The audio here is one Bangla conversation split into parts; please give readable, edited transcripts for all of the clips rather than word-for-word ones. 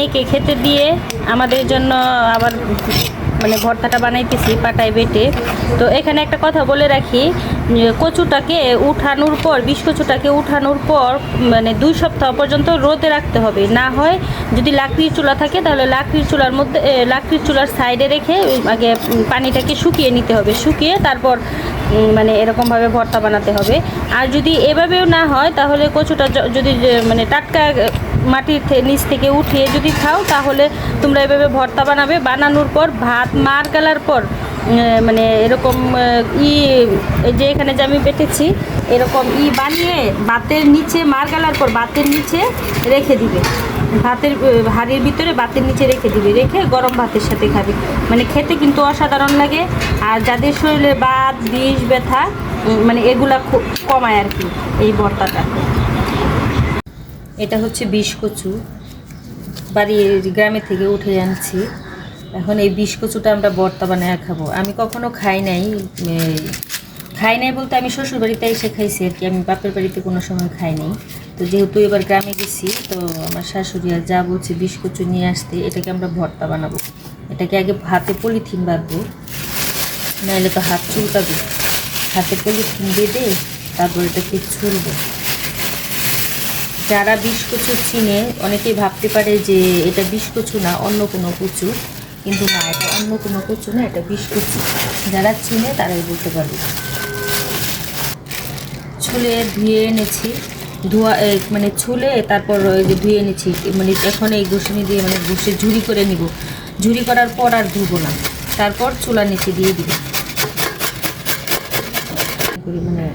মেয়েকে খেতে দিয়ে আমাদের জন্য আবার মানে ভর্তাটা বানাইতেছি পাটায় বেটে। তো এখানে একটা কথা বলে রাখি, কচুটাকে উঠানোর পর কচুটাকে উঠানোর পর মানে 2 সপ্তাহ পর্যন্ত রোদে রাখতে হবে। না হয় যদি লাকড়ির চুলা থাকে তাহলে লাকড়ির চুলার সাইডে রেখে আগে পানিটাকে শুকিয়ে নিতে হবে, শুকিয়ে তারপর মানে এরকমভাবে ভর্তা বানাতে হবে। আর যদি এভাবেও না হয় তাহলে কচুটা যদি মানে টাটকা মাটির নিচ থেকে উঠিয়ে যদি খাও তাহলে তোমরা এভাবে ভর্তা বানাবে। বানানোর পর ভাত মার গালার পর মানে এরকম এই যে এখানে যে আমি বেটেছি এরকম বানিয়ে ভাতের নিচে মার গালার পর ভাতের নিচে রেখে দিবে, ভাতের হাঁড়ির ভিতরে ভাতের নিচে রেখে দিবে, রেখে গরম ভাতের সাথে খাবে। মানে খেতে কিন্তু অসাধারণ লাগে। আর যাদের শরীরে বাত বিষ ব্যথা মানে এগুলা খুব কমায় আর কি এই ভর্তাটা। এটা হচ্ছে বিষ কচু, গ্রামে থেকে উঠে আনছি। এখন এই বিষ কচুটা আমরা ভর্তা বানায় খাবো। আমি কখনো খাই নাই বলতে আমি শ্বশুর বাড়িতে এসে খাইছি আর কি, আমি বাপের বাড়িতে কোনো সময় খাই নাই। তো যেহেতু এবার গ্রামে গেছি তো আমার শাশুড়ি আর যা বলছে বিষ কচু নিয়ে আসতে, এটাকে আমরা ভর্তা বানাবো। এটাকে আগে হাতে পলিথিন বাঁধবো, নাহলে তো হাত চুলকাবে। হাতে পলিথিন বেঁধে তারপর এটাকে ছুলবো। যারা বিষ কচু চিনে অনেকেই ভাবতে পারে যে এটা বিষ কচু না, অন্য কোনো কচু, কিন্তু না, এটা অন্য কোনো কচু না, এটা বিষ কচু। যারা চিনে তারাই বলতে পারবে। ছুলে ধুয়ে এনেছি, মানে ছুলে তারপর ওই যে ধুয়ে এনেছি, মানে এখন এই ঘষুনি দিয়ে মানে ঘষে ঝুরি করে নিব। ঝুরি করার পর আর ধুবো না, তারপর চুলার নিচে দিয়ে দিব, মানে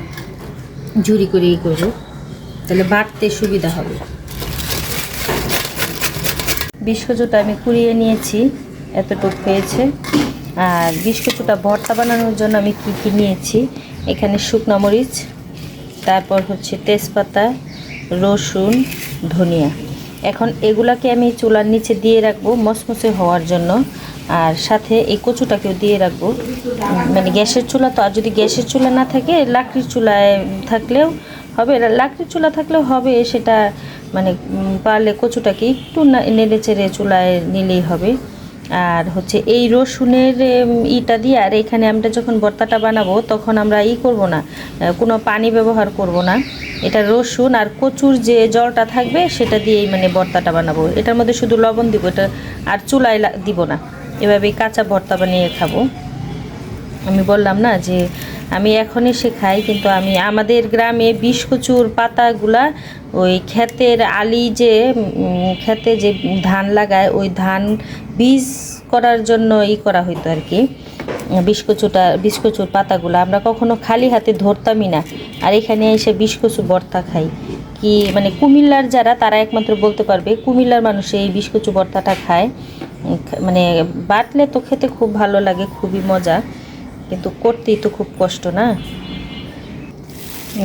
ঝুরি করে করবো, তাহলে বাটতে সুবিধা হবে। বিষ কচুটা আমি কুড়িয়ে নিয়েছি, এতটুকু হয়েছে। আর বিষ কচুটা ভর্তা বানানোর জন্য আমি কী নিয়েছি, এখানে শুকনো মরিচ, তারপর হচ্ছে তেজপাতা, রসুন, ধনিয়া। এখন এগুলাকে আমি চুলার নিচে দিয়ে রাখবো মচমচে হওয়ার জন্য। আর সাথে এই কচুটাকেও দিয়ে রাখবো, মানে গ্যাসের চুলা তো, আর যদি গ্যাসের চুলা না থাকে লাকড়ির চুলায় থাকলেও হবে, লাকড়ির চুলা থাকলেও হবে। সেটা মানে পারলে কচুটাকে একটু নেড়ে চেড়ে চুলায় নিলেই হবে। আর হচ্ছে এই রসুনের ইটা দিয়ে, আর এখানে আমরা যখন ভর্তাটা বানাবো তখন আমরা করব না, কোনো পানি ব্যবহার করব না। এটা রসুন আর কচুর যে জলটা থাকবে সেটা দিয়েই মানে ভর্তাটা বানাবো। এটার মধ্যে শুধু লবণ দিব, এটা আর চুলায় দিব না। এভাবেই কাঁচা ভর্তা বানিয়ে খাবো। আমি বললাম না যে আমি এখন এসে খাই, কিন্তু আমি আমাদের গ্রামে বিষ কচুর পাতাগুলা ওই ক্ষেতের আলি যে ক্ষেতে যে ধান লাগায় ওই ধান বীজ করার জন্য করা হইতো আর কি। বিষ কচুর পাতাগুলো আমরা কখনো খালি হাতে ধরতামই না। আর এখানে এসে বিষ কচু ভর্তা খাই কি, মানে কুমিল্লার যারা তারা একমাত্র বলতে পারবে, কুমিল্লার মানুষ এই বিষ কচু ভর্তাটা খায়। মানে বাটলে তো খেতে খুব ভালো লাগে, খুবই মজা, কিন্তু করতেই তো খুব কষ্ট না।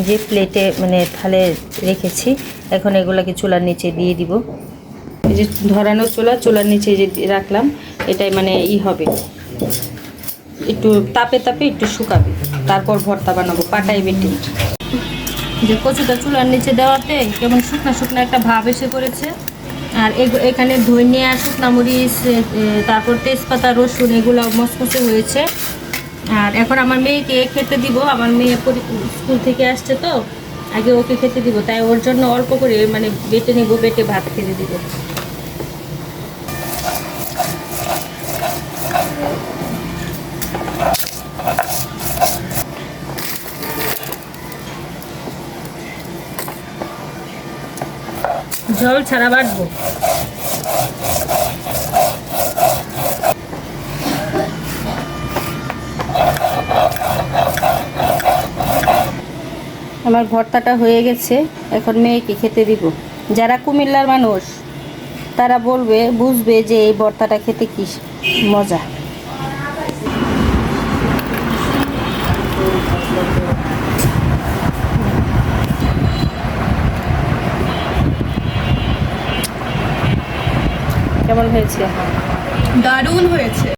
যে প্লেটে মানে থালে রেখেছি, এখন এগুলাকে চুলার নিচে দিয়ে দিব। এই যে ধরানো চুলার নিচে যে রাখলাম, এটাই মানে হবে, একটু তাপে একটু শুকাবে, তারপর ভর্তা বানাবো পাটায় বেটে। যে কচুটা চুলার নিচে দেওয়াতে কেমন শুকনা শুকনা একটা ভাব এসে পড়েছে। আর এখানে ধনিয়া, শুকনা মরিচ, তারপর তেজপাতা, রসুন এগুলো মচমচে হয়েছে। আর এখন আমার মেয়েকে খেতে দিব। আমার মেয়ে স্কুল থেকে আসছে তো, আগে ওকে খেতে দিব, তাই ওর জন্য অল্প করে মানে বেটে নেব, বেটে ভাত খেতে দিব। জল ছাড়া বাটবো। আমার ভর্তাটা হয়ে গেছে, এখন মেয়েকে খেতে দিব। যারা কুমিল্লার মানুষ তারা বুঝবে যে এই ভর্তাটা খেতে কি মজা। কেমন হয়েছে? দারুণ হয়েছে।